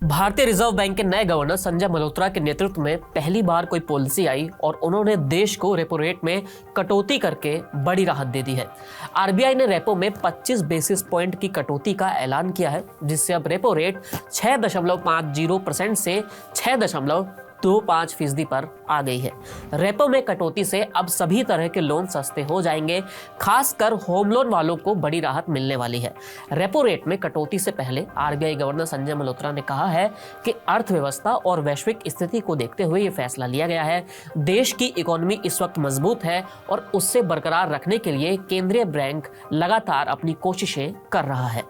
भारतीय reserve bank के नए गवर्नर संजय मल्होत्रा के नेतृत्व में पहली बार कोई पॉलिसी आई और उन्होंने देश को रेपो रेट में कटौती करके बड़ी राहत दे दी है। आरबीआई ने रेपो में 25 बेसिस पॉइंट की कटौती का ऐलान किया है, जिससे अब रेपो रेट 6.50% से 6.25% पर आ गई है। रेपो में कटौती से अब सभी तरह के लोन सस्ते हो जाएंगे, खासकर होम लोन वालों को बड़ी राहत मिलने वाली है। रेपो रेट में कटौती से पहले आरबीआई गवर्नर संजय मल्होत्रा ने कहा है कि अर्थव्यवस्था और वैश्विक स्थिति को देखते हुए ये फैसला लिया गया है। देश की इकोनॉमी इस वक्त मजबूत है और उससे बरकरार रखने के लिए केंद्रीय बैंक लगातार अपनी कोशिशें कर रहा है।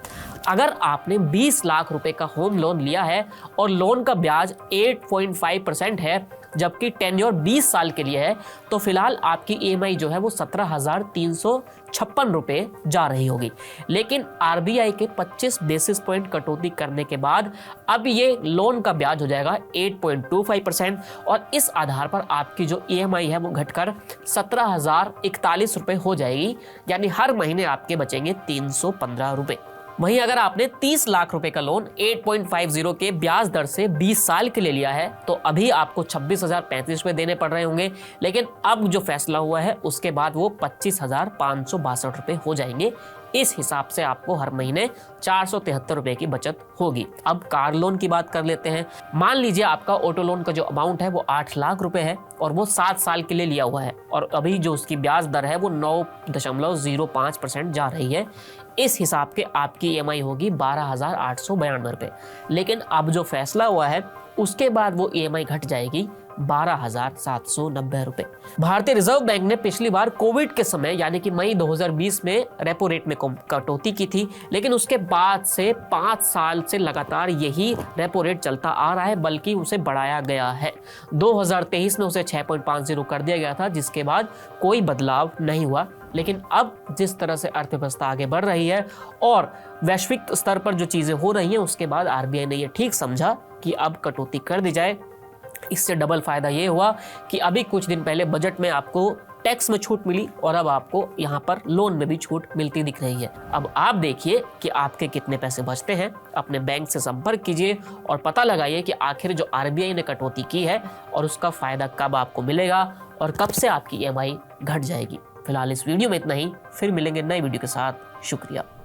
अगर आपने 20 लाख रुपए का होम लोन लिया है और लोन का ब्याज 8.5% है, जबकि टेन्योर 20 साल के लिए है, तो फिलहाल आपकी ईएमआई जो है वो 17,356 रुपए जा रही होगी। लेकिन आरबीआई के 25 बेसिस पॉइंट कटौती करने के बाद अब ये लोन का ब्याज हो जाएगा 8.25% और इस आधार पर आपकी जो ईएमआई है वो घटकर 17,041 रुपए हो जाएगी, यानी हर महीने आपके बचेंगे 315 रुपए। वहीं अगर आपने 30 लाख रुपए का लोन 8.50 के ब्याज दर से 20 साल के लिए लिया है, तो अभी आपको 26,035 रुपए देने पड़ रहे होंगे, लेकिन अब जो फैसला हुआ है उसके बाद वो 25,562 रुपए हो जाएंगे। इस हिसाब से आपको हर महीने 473 रुपए की बचत होगी। अब कार लोन की बात कर लेते हैं। मान लीजिए आपका ऑटो लोन का जो अमाउंट है वो 8 लाख रुपए है और वो 7 साल के लिए लिया हुआ है और अभी जो उसकी ब्याज दर है वो 9.05% जा रही है। इस हिसाब के आपकी ईएमआई होगी 12,892 रुपए। लेकिन अब जो फैसला हुआ है उसके बाद वो ईएमआई घट जाएगी 12,790 रुपए। भारतीय रिजर्व बैंक ने पिछली बार कोविड के समय यानी कि मई 2020 में रेपो रेट में कटौती की थी, लेकिन उसके बाद से 5 साल से लगातार यही रेपो रेट चलता आ रहा है, बल्कि उसे बढ़ाया गया है। 2023 में उसे 6.50 कर दिया गया था, जिसके बाद कोई बदलाव नहीं हुआ। लेकिन अब जिस तरह से अर्थव्यवस्था आगे बढ़ रही है और वैश्विक स्तर पर जो चीजें हो रही हैं, उसके बाद आरबीआई ने यह ठीक समझा कि अब कटौती कर दी जाए। इससे डबल फायदा ये हुआ कि अभी कुछ दिन पहले बजट में आपको टैक्स में छूट मिली और अब आपको यहाँ पर लोन में भी छूट मिलती दिख रही है। अब आप देखिए कि आपके कितने पैसे बचते हैं। अपने बैंक से संपर्क कीजिए और पता लगाइए कि आखिर जो आरबीआई ने कटौती की है और उसका फायदा कब आपको मिलेगा और कब से आपकी ईएमआई घट जाएगी। फिलहाल इस वीडियो में इतना ही, फिर मिलेंगे नई वीडियो के साथ। शुक्रिया।